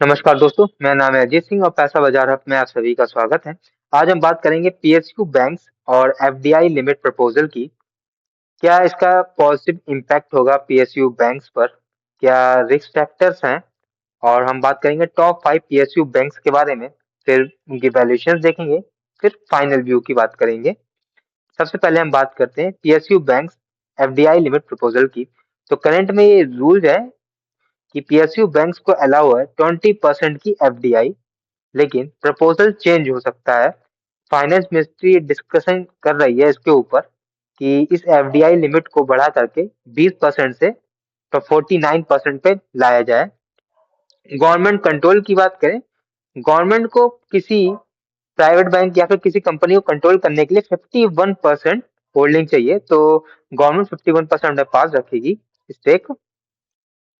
नमस्कार दोस्तों, मेरा नाम है अजीत सिंह और पैसा बाजार हब में आप सभी का स्वागत है। आज हम बात करेंगे पीएसयू बैंक्स और एफडीआई लिमिट प्रपोजल की। क्या इसका पॉजिटिव इम्पैक्ट होगा पीएसयू बैंक्स पर? क्या रिस्क फैक्टर्स हैं? और हम बात करेंगे टॉप 5 पीएसयू बैंक्स के बारे में। फिर उनकी वैल्यूएशंस देखेंगे। फिर फाइनल व्यू की बात करेंगे। सबसे पहले हम बात करते हैं PSU banks FDI limit proposal की। तो करंट में ये रूल है कि पीएसयू बैंक्स को अलाउ है 20% की एफडीआई, लेकिन प्रपोजल चेंज हो सकता है। फाइनेंस मिनिस्ट्री डिस्कशन कर रही है इसके ऊपर कि इस एफडीआई लिमिट को बढ़ा करके 20% से तो 49% पे लाया जाए। गवर्नमेंट कंट्रोल की बात करें, गवर्नमेंट को किसी प्राइवेट बैंक या फिर किसी कंपनी को कंट्रोल करने के लिए 51% होल्डिंग चाहिए। तो गवर्नमेंट 51% में पास रखेगी स्टेक।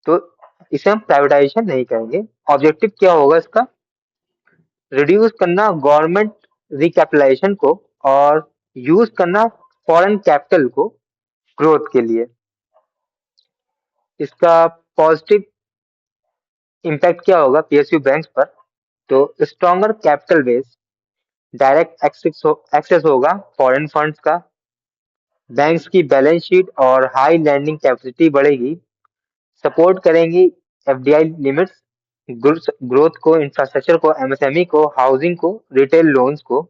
तो इसे हम प्राइवेटाइजेशन नहीं कहेंगे। ऑब्जेक्टिव क्या होगा इसका? रिड्यूस करना गवर्नमेंट रिकैपिटलाइजेशन को और यूज करना फॉरेन कैपिटल को ग्रोथ के लिए। इसका पॉजिटिव इम्पैक्ट क्या होगा पीएसयू बैंक्स पर? तो stronger capital base, direct access होगा फॉरेन फंड्स का, बैंक्स की बैलेंस शीट और हाई लैंडिंग कैपेसिटी बढ़ेगी, सपोर्ट करेंगी एफडीआई लिमिट्स ग्रोथ को, इंफ्रास्ट्रक्चर को, एमएसएमई को, हाउसिंग को, रिटेल लोन्स को,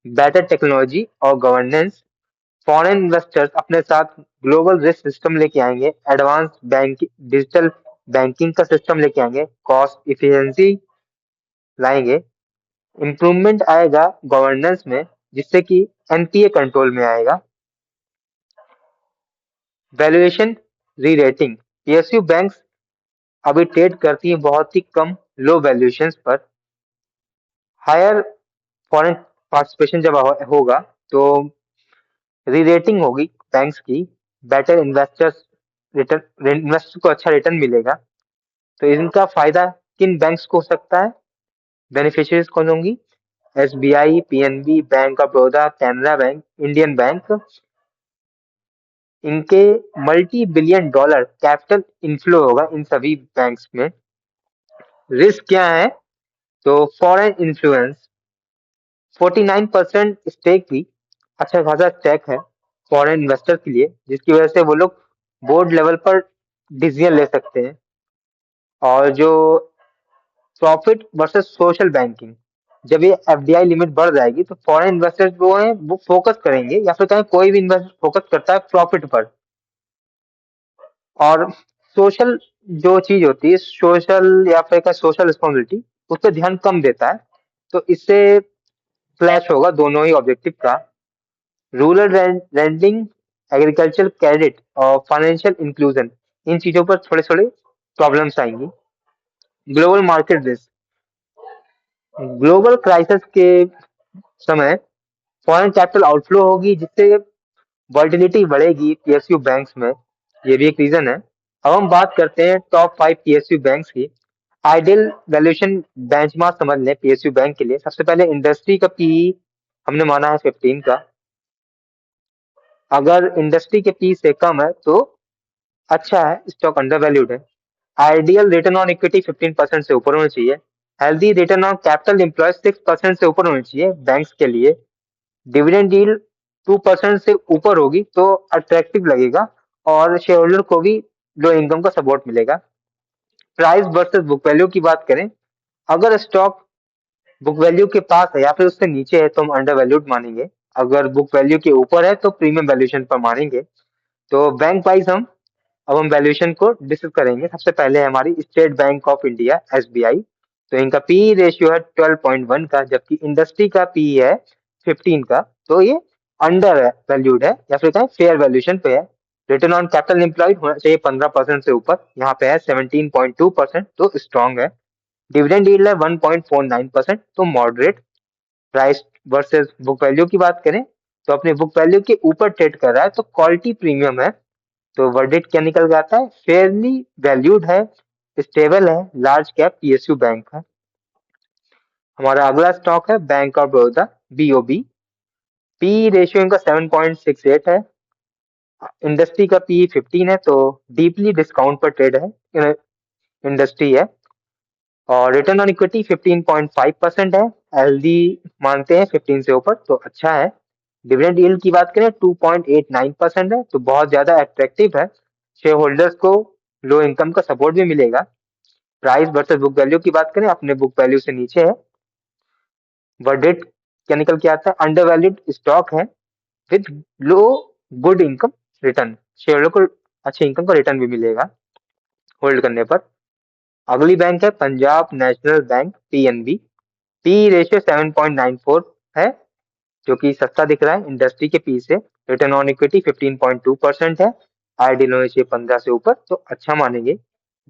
बेटर टेक्नोलॉजी और गवर्नेंस। फॉरेन इन्वेस्टर्स अपने साथ ग्लोबल रिस्क सिस्टम लेके आएंगे, एडवांस बैंक डिजिटल बैंकिंग का सिस्टम लेके आएंगे, कॉस्ट इफिशिएंसी लाएंगे, इम्प्रूवमेंट आएगा गवर्नेंस में, जिससे कि एनपीए कंट्रोल में आएगा। वैल्यूएशन री रेटिंग, पीएसयू बैंक्स अभी ट्रेड करती हैं बहुत ही कम लो वैल्यूएशंस पर। हायर फॉरेन पार्टिसिपेशन जब होगा तो री रेटिंग होगी बैंक्स की, बेटर इन्वेस्टर्स रिटर्न, इन्वेस्टर को अच्छा रिटर्न मिलेगा। तो इनका फायदा किन बैंक्स को हो सकता है? बेनिफिशियरीज कौन होंगी? SBI, PNB, bank of Baroda, Canara bank, Indian bank. इनके multi billion dollar capital inflow होगा इन सभी बैंक्स में। रिस्क क्या है? तो फॉरेन इन्फ्लुएंस, 49% स्टेक भी अच्छा खासा स्टेक है फॉरेन इन्वेस्टर के लिए, जिसकी वजह से वो लोग बोर्ड लेवल पर डिसीजन ले सकते हैं। और जो प्रॉफिट वर्सेस सोशल बैंकिंग, जब ये एफडीआई लिमिट बढ़ जाएगी तो फॉरेन इन्वेस्टर्स जो हैं वो फोकस करेंगे, या फिर कहें कोई भी इन्वेस्टर फोकस करता है प्रॉफिट पर। और सोशल जो चीज होती है, सोशल या फिर का सोशल रिस्पॉन्सिबिलिटी, उस पर ध्यान कम देता है। तो इससे क्लैश होगा दोनों ही ऑब्जेक्टिव का। रूरल लैंडिंग, एग्रीकल्चर क्रेडिट और फाइनेंशियल इंक्लूजन, इन चीजों पर थोड़े थोड़े प्रॉब्लम्स आएंगी। Global market risk, global crisis के समय फॉरेन कैपिटल आउटफ्लो होगी, जिससे वॉलेटिलिटी बढ़ेगी पीएसयू बैंक्स में। ये भी एक रीजन है। अब हम बात करते हैं टॉप 5 पीएसयू बैंक्स की। आइडियल वैल्यूएशन बेंचमार्क समझ लें पीएसयू बैंक के लिए। सबसे पहले इंडस्ट्री का पीई हमने माना है 15 का। अगर इंडस्ट्री के पी से कम है तो अच्छा है, स्टॉक अंडर वैल्यूड है। आइडियल रिटर्न ऑन इक्विटी 15% से ऊपर होना चाहिए। Healthy return on capital employ 6% से ऊपर होनी चाहिए बैंक्स के लिए। डिविडेंड यील्ड 2% से ऊपर होगी तो अट्रैक्टिव लगेगा और शेयर होल्डर को भी लो इनकम का सपोर्ट मिलेगा। प्राइस वर्सेस बुक वैल्यू की बात करें, अगर स्टॉक बुक वैल्यू के पास है या फिर उससे नीचे है तो हम अंडर वैल्यूड मानेंगे। अगर बुक वैल्यू के ऊपर है तो प्रीमियम वैल्यूएशन पर मानेंगे। तो बैंक वाइज अब हम वैल्यूएशन को डिस्कस करेंगे। सबसे पहले है हमारी state bank of India SBI. तो इनका पी रेशियो है 12.1 का, जबकि इंडस्ट्री का पी है 15 का। तो ये अंडर वैल्यूड है या फिर कहें फेयर वैल्यूएशन पे है। रिटर्न ऑन कैपिटल एम्प्लॉयड होना चाहिए 15% से ऊपर, यहाँ पे है 17.2%, तो स्ट्रॉन्ग है। डिविडेंड यील्ड है 1.49%, तो moderate. Price versus book value की बात करें तो अपने बुक वैल्यू के ऊपर ट्रेड कर रहा है, तो क्वालिटी प्रीमियम है। तो वर्डिक्ट क्या निकल के आता है? फेयरली वैल्यूड है, स्टेबल है, लार्ज कैप पीएसयू बैंक है। हमारा अगला स्टॉक है bank of Baroda, BOB. P ratio इनका 7.68 है। इंडस्ट्री का पी 15 है, तो डीपली डिस्काउंट पर ट्रेड है इंडस्ट्री है। और रिटर्न ऑन इक्विटी 15.5% है, हेल्दी मानते हैं 15 से ऊपर तो अच्छा है। डिविडेंड यील्ड की बात करें 2.89% है, तो बहुत ज्यादा अट्रैक्टिव है। शेयर होल्डर्स को लो इनकम का सपोर्ट भी मिलेगा। प्राइस वर्सेस बुक वैल्यू की बात करें, अपने बुक वैल्यू से नीचे है। वर्डिक्ट क्या निकल के आता है, अंडर वैल्यूड स्टॉक है with low good income return. Share को अच्छे इनकम का रिटर्न भी मिलेगा होल्ड करने पर। अगली बैंक है Punjab national bank PNB. P ratio 7.94 है, जो कि सस्ता दिख रहा है इंडस्ट्री के पी से। रिटर्न ऑन इक्विटी 15.2% है, आईडियल होना चाहिए 15 से ऊपर तो अच्छा मानेंगे।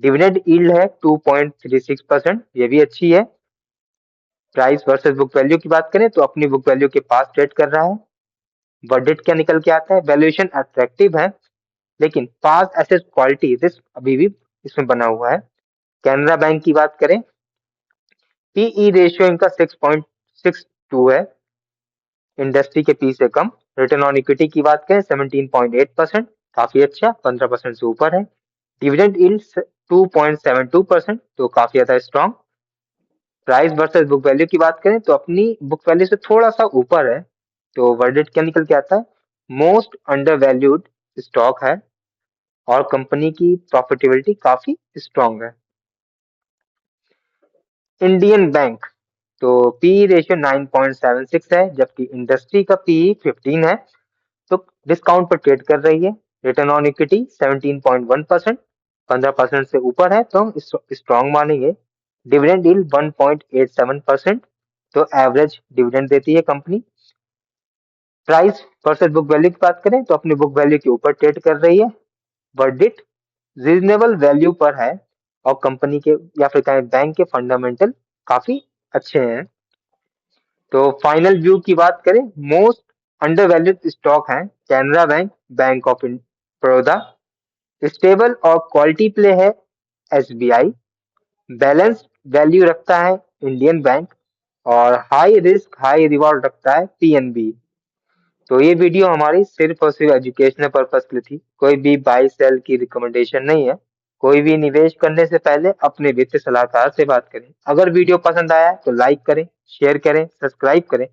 डिविडेंड यील्ड है 2.36%, ये भी अच्छी है। प्राइस वर्सेस बुक वैल्यू की बात करें तो अपनी बुक वैल्यू के पास ट्रेड कर रहा है। वर्डिक्ट क्या निकल के आता है, वैल्यूएशन अट्रैक्टिव है, लेकिन पास एसेट क्वालिटी रिस्क अभी भी इसमें बना हुआ है। कैनरा बैंक की बात करें, पीई रेशियो इनका 6.62 है, इंडस्ट्री के पी से कम। रिटर्न ऑन इक्विटी की बात करें 17.8%, काफी अच्छा, 15% से ऊपर है। डिविडेंड यील्ड 2.72%, तो काफी ज्यादा strong. Price versus book value की बात करें तो अपनी बुक वैल्यू से थोड़ा सा ऊपर है, तो वर्डिक्ट क्या निकल के आता है, मोस्ट अंडर वैल्यूड स्टॉक है और कंपनी की प्रॉफिटेबिलिटी काफी स्ट्रॉन्ग है। इंडियन बैंक, तो पी रेशियो 9.76 है, जबकि इंडस्ट्री का पी 15 है, तो डिस्काउंट पर ट्रेड कर रही है। रिटर्न ऑन इक्विटी 17.1%, 15% से ऊपर है तो हम स्ट्रॉन्ग मानेंगे। डिविडेंड यील्ड 1.87%, तो एवरेज डिविडेंड देती है company. Price versus book value की बात करें तो अपनी बुक वैल्यू के ऊपर ट्रेड कर रही है। वर्डिक्ट रीजनेबल वैल्यू पर है और कंपनी के या फिर कहें बैंक के फंडामेंटल काफी अच्छे हैं। तो फाइनल व्यू की बात करें, मोस्ट अंडर वैल्यूड स्टॉक है Canara bank, bank of Baroda. Stable और क्वालिटी प्ले है एसबीआई। बैलेंस वैल्यू रखता है इंडियन बैंक, और हाई रिस्क हाई रिवॉर्ड रखता है पीएनबी। तो ये वीडियो हमारी सिर्फ और सिर्फ एजुकेशनल पर्पस के लिए थी, कोई भी बाई सेल की रिकमेंडेशन नहीं है। कोई भी निवेश करने से पहले अपने वित्तीय सलाहकार से बात करें। अगर वीडियो पसंद आया तो लाइक करें, शेयर करें, सब्सक्राइब करें।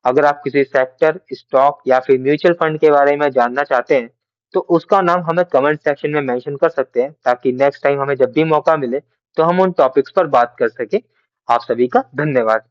अगर आप किसी सेक्टर, स्टॉक या फिर म्यूचुअल फंड के बारे में जानना चाहते हैं तो उसका नाम हमें कमेंट सेक्शन में मेंशन कर सकते हैं, ताकि नेक्स्ट टाइम हमें जब भी मौका मिले तो हम उन टॉपिक्स पर बात कर सके। आप सभी का धन्यवाद।